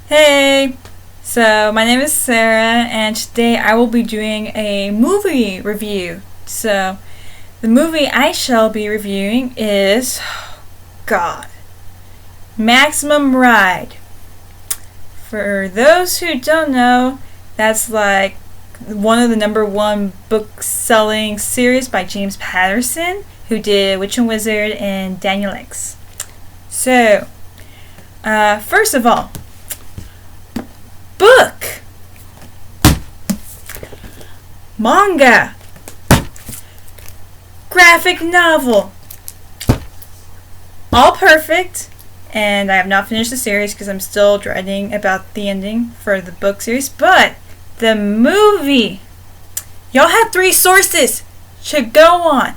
Hey! So, my name is Sarah, and today I will be doing a movie review. So, the movie I shall be reviewing is. God. Maximum Ride. For those who don't know, that's like one of the number one book selling series by James Patterson, who did Witch and Wizard and Daniel X. So, first of all, book, manga, graphic novel, all perfect. And I have not finished the series because I'm still dreading about the ending for the book series. But the movie, y'all had 3 sources to go on.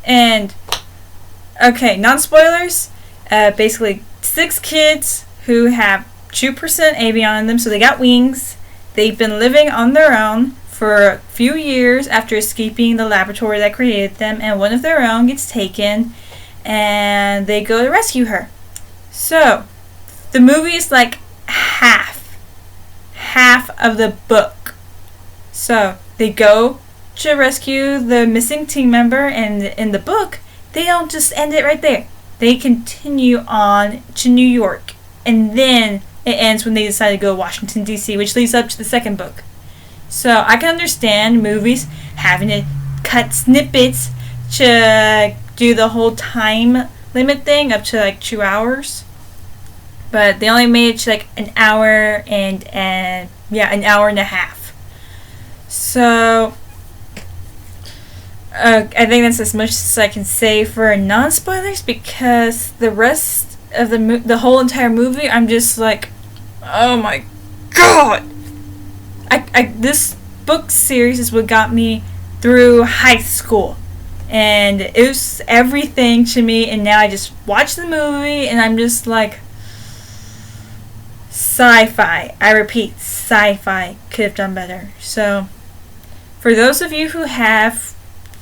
And, okay, non-spoilers. Basically, 6 kids who have 2% avian in them, so they got wings. They've been living on their own for a few years after escaping the laboratory that created them, and one of their own gets taken, and they go to rescue her. So, the movie is like half of the book. So, they go to rescue the missing team member, and in the book, they don't just end it right there. They continue on to New York, and then it ends when they decide to go to Washington, D.C., which leads up to the second book. So, I can understand movies having to cut snippets to do the whole time limit thing up to like 2 hours. But they only made it to like an hour and an hour and a half. So I think that's as much as I can say for non-spoilers, because the rest of the whole entire movie, I'm just like, oh my god! This book series is what got me through high school, and it was everything to me. And now I just watch the movie, and I'm just like, sci-fi. I repeat, sci-fi could have done better. So, for those of you who have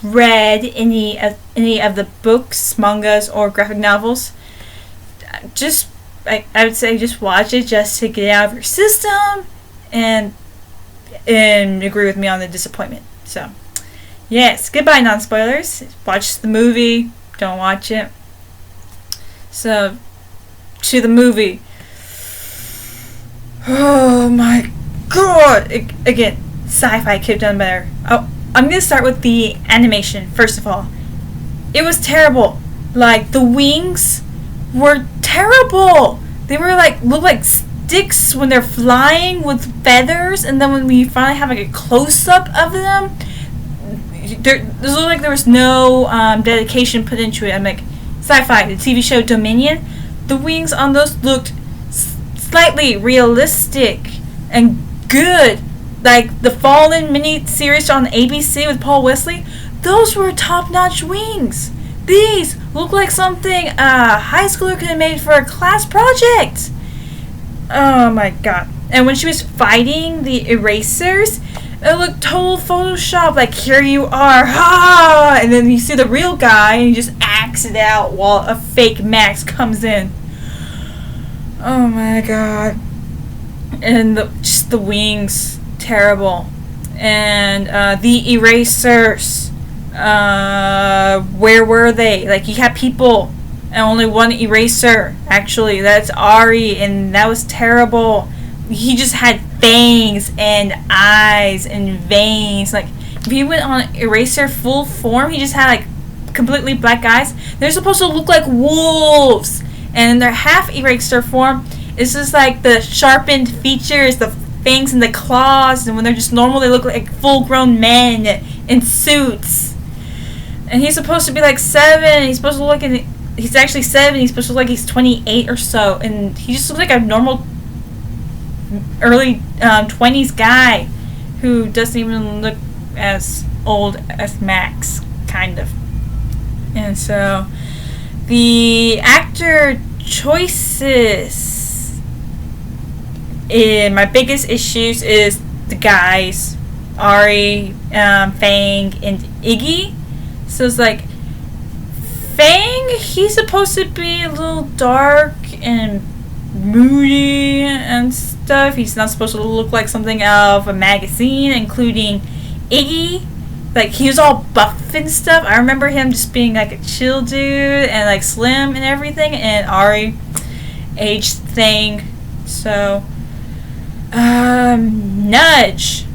read any of the books, mangas, or graphic novels, I would say just watch it just to get it out of your system and agree with me on the disappointment. So, yes, goodbye non-spoilers. Watch the movie, don't watch it. So, to the movie. Oh my god! Again, sci-fi could have done better. Oh, I'm gonna start with the animation, first of all. It was terrible. Like, the wings were terrible. They were look like sticks when they're flying with feathers, and then when we finally have like a close-up of them, it looked like there was no dedication put into it. I'm like, sci-fi, the TV show Dominion, the wings on those looked slightly realistic and good. Like the Fallen mini-series on ABC with Paul Wesley, those were top-notch wings. These look like something a high schooler could have made for a class project. Oh my god. And when she was fighting the erasers, it looked total Photoshop. Like, here you are, ha! And then you see the real guy, and he just acts it out while a fake Max comes in. Oh my god. And just the wings, terrible. And the erasers, where were they? Like, you had people and only one eraser. Actually, that's Ari, and that was terrible. He just had fangs and eyes and veins. Like, if he went on eraser full form, he just had like completely black eyes. They're supposed to look like wolves. And in their half eraser form, it's just like the sharpened features, the fangs and the claws. And when they're just normal, they look like full-grown men in suits. And he's supposed to be like 7. He's supposed to look like he's actually 7. He's supposed to look like he's 28 or so. And he just looks like a normal early 20s guy who doesn't even look as old as Max, kind of. And so the actor choices, my biggest issues is the guys, Ari, Fang, and Iggy. So it's like, Fang, he's supposed to be a little dark and moody and stuff. He's not supposed to look like something out of a magazine, including Iggy. Like, he was all buff and stuff. I remember him just being like a chill dude and like slim and everything. And Ari, age thing. So, Nudge.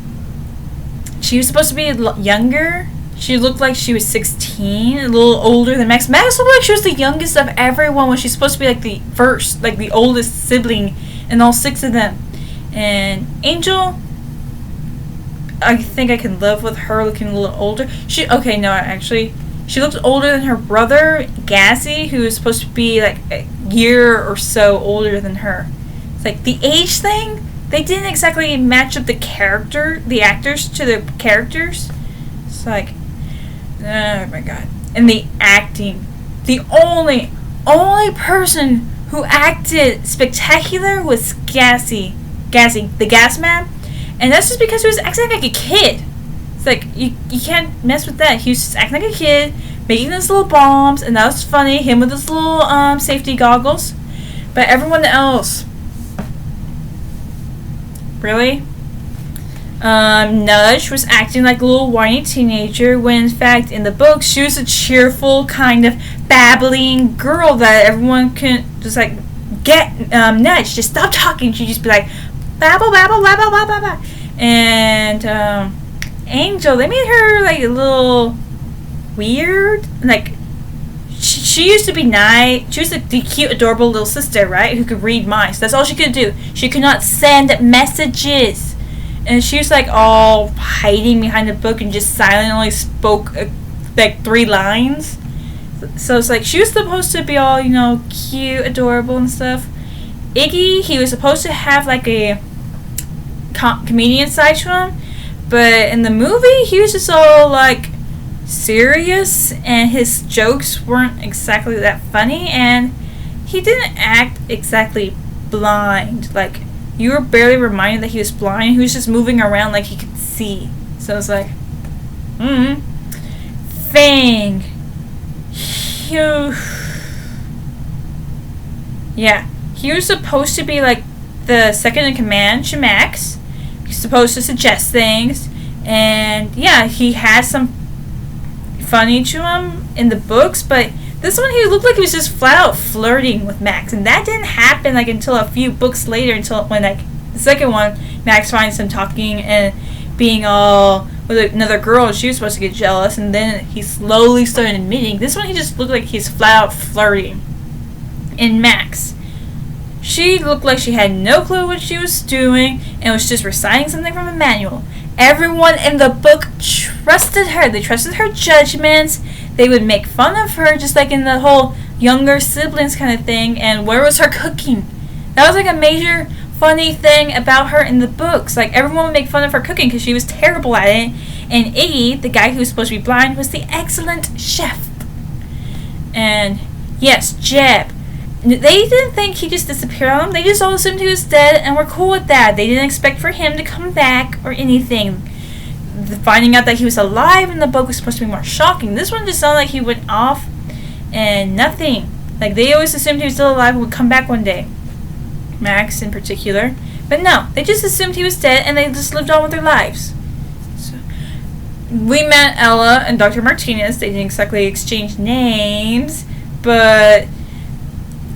She was supposed to be younger. She looked like she was 16, a little older than Max. Max looked like she was the youngest of everyone when she's supposed to be like the first, like the oldest sibling in all 6 of them. And Angel, I think I can live with her looking a little older. She looked older than her brother, Gassy, who was supposed to be like a year or so older than her. It's like the age thing, they didn't exactly match up the actors to the characters. It's like, oh my god. And the acting. The only person who acted spectacular was Gassy, the Gas Man. And that's just because he was acting like a kid. It's like, you can't mess with that. He was just acting like a kid, making those little bombs, and that was funny. Him with his little safety goggles. But everyone else, really? Nudge was acting like a little whiny teenager when in fact in the book she was a cheerful kind of babbling girl that everyone can just like get Nudge, just stop talking. She'd just be like babble babble babble babble babble. And Angel, they made her like a little weird. Like she used to be nice. She was the cute, adorable little sister, right? Who could read minds. That's all she could do. She could not send messages. And she was like all hiding behind the book and just silently spoke like 3 lines. So it's like she was supposed to be all, cute, adorable and stuff. Iggy, he was supposed to have like a comedian side to him. But in the movie, he was just all like serious and his jokes weren't exactly that funny. And he didn't act exactly blind. Like, you were barely reminded that he was blind. He was just moving around like he could see. So it's like, Fang. Yeah. He was supposed to be like the second in command to Max. He's supposed to suggest things. And yeah, he had some funny to him in the books, but this one he looked like he was just flat out flirting with Max, and that didn't happen like until a few books later, until when like the second one, Max finds him talking and being all with another girl and she was supposed to get jealous, and then he slowly started admitting. This one he just looked like he's flat out flirting. And Max, she looked like she had no clue what she was doing and was just reciting something from a manual. Everyone in the book trusted her. They trusted her judgments. They would make fun of her, just like in the whole younger siblings kind of thing. And where was her cooking? That was like a major funny thing about her in the books. Like, everyone would make fun of her cooking because she was terrible at it. And Iggy, the guy who was supposed to be blind, was the excellent chef. And yes, Jeb. They didn't think he just disappeared on them. They just all assumed he was dead and were cool with that. They didn't expect for him to come back or anything. Finding out that he was alive in the book was supposed to be more shocking. This one just sounded like he went off and nothing. Like, they always assumed he was still alive and would come back one day. Max in particular. But no, they just assumed he was dead and they just lived on with their lives. So, we met Ella and Dr. Martinez. They didn't exactly exchange names, but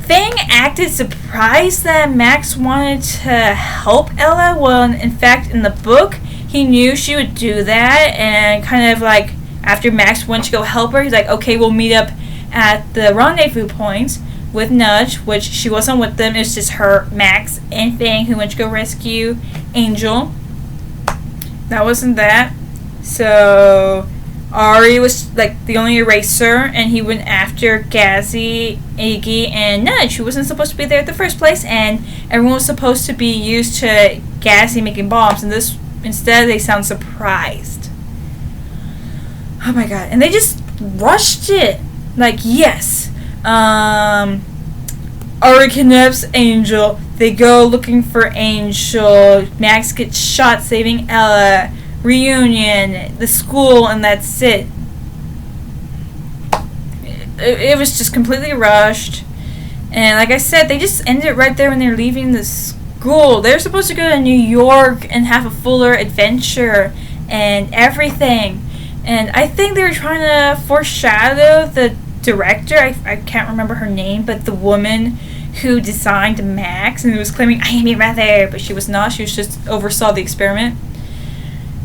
Fang acted surprised that Max wanted to help Ella. Well, in fact, in the book, he knew she would do that, and kind of like after Max went to go help her, he's like, okay, we'll meet up at the rendezvous points with Nudge, which she wasn't with them. It was just her, Max, and Fang who went to go rescue Angel. That wasn't that. So Ari was like the only eraser, and he went after Gassy, Iggy, and Nudge, who wasn't supposed to be there in the first place, and everyone was supposed to be used to Gassy making bombs, and this instead they sound surprised. Oh my god. And they just rushed it. Like, yes. Ari kidnaps Angel. They go looking for Angel. Max gets shot saving Ella. Reunion, the school, and that's it. It was just completely rushed. And like I said, they just ended it right there when they're leaving the school. They're supposed to go to New York and have a fuller adventure and everything. And I think they were trying to foreshadow the director. I can't remember her name, but the woman who designed Max and who was claiming, I am your mother, but she was not. She was just oversaw the experiment.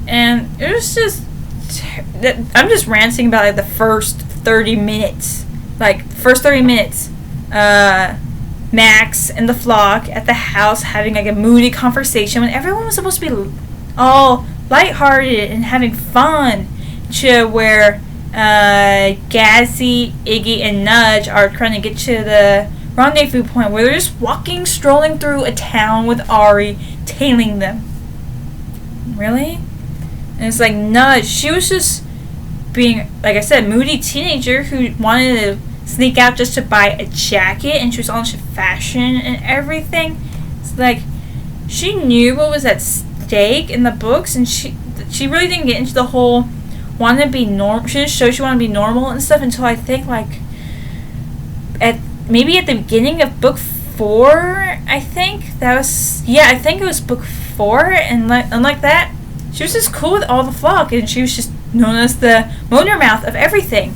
And it was just, I'm just ranting about like the first 30 minutes. Like, first 30 minutes, Max and the flock at the house having like a moody conversation when everyone was supposed to be all lighthearted and having fun, to where Gassy, Iggy, and Nudge are trying to get to the rendezvous point where they're just walking, strolling through a town with Ari tailing them. Really? And it's like Nudge, she was just being, like I said, moody teenager who wanted to sneak out just to buy a jacket, and she was on fashion and everything. It's like she knew what was at stake in the books, and she really didn't get into the whole want to be normal. She didn't show she wanted to be normal and stuff until I think like at the beginning of book 4. I think it was book 4, and unlike that, she was just cool with all the flock, and she was just known as the moaner mouth of everything.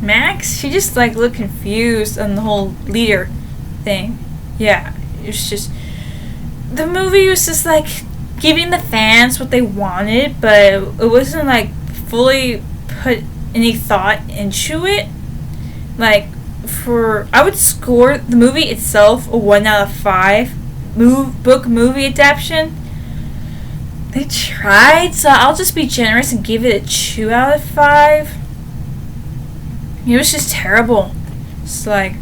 Max, she just like looked confused on the whole leader thing. Yeah, it was just, the movie was just like giving the fans what they wanted, but it wasn't like fully put any thought into it. Like, I would score the movie itself a 1 out of 5. Book movie adaptation, they tried, so I'll just be generous and give it a 2 out of 5. It was just terrible. It's like,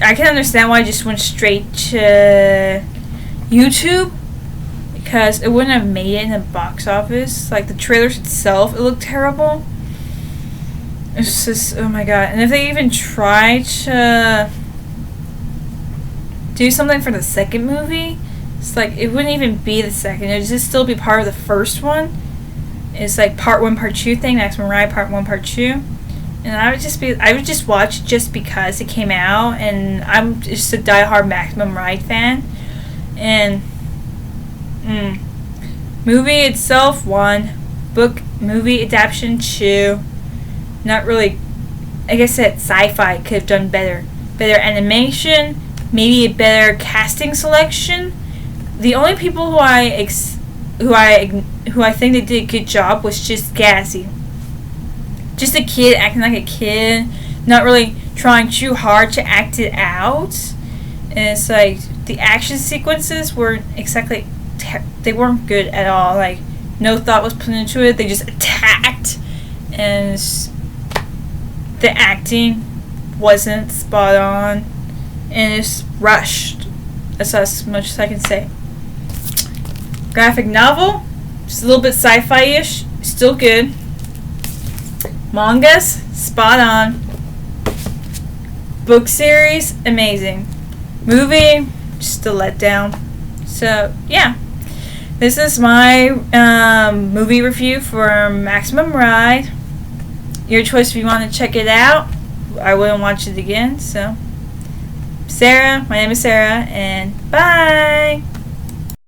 I can understand why I just went straight to YouTube, because it wouldn't have made it in the box office. Like, the trailers itself, it looked terrible. It's just, oh my god. And if they even tried to do something for the second movie, it's like, it wouldn't even be the second. It would just still be part of the first one. It's like part 1, part 2 thing, Maximum Ride, part 1, part 2. And I would just watch just because it came out, and I'm just a diehard Maximum Ride fan. And movie itself 1, book movie adaptation 2. Not really. Like I said, sci-fi could have done better. Better animation, maybe a better casting selection. The only people who I think they did a good job was just Gassy. Just a kid acting like a kid, not really trying too hard to act it out. And it's like, the action sequences weren't exactly, they weren't good at all. Like, no thought was put into it. They just attacked, and the acting wasn't spot on, and it's rushed. That's as much as I can say. Graphic novel, just a little bit sci-fi-ish, still good. Mangas, spot on. Book series, amazing. Movie, just a letdown. So, yeah. This is my movie review for Maximum Ride. Your choice if you want to check it out. I wouldn't watch it again, so. My name is Sarah, and bye!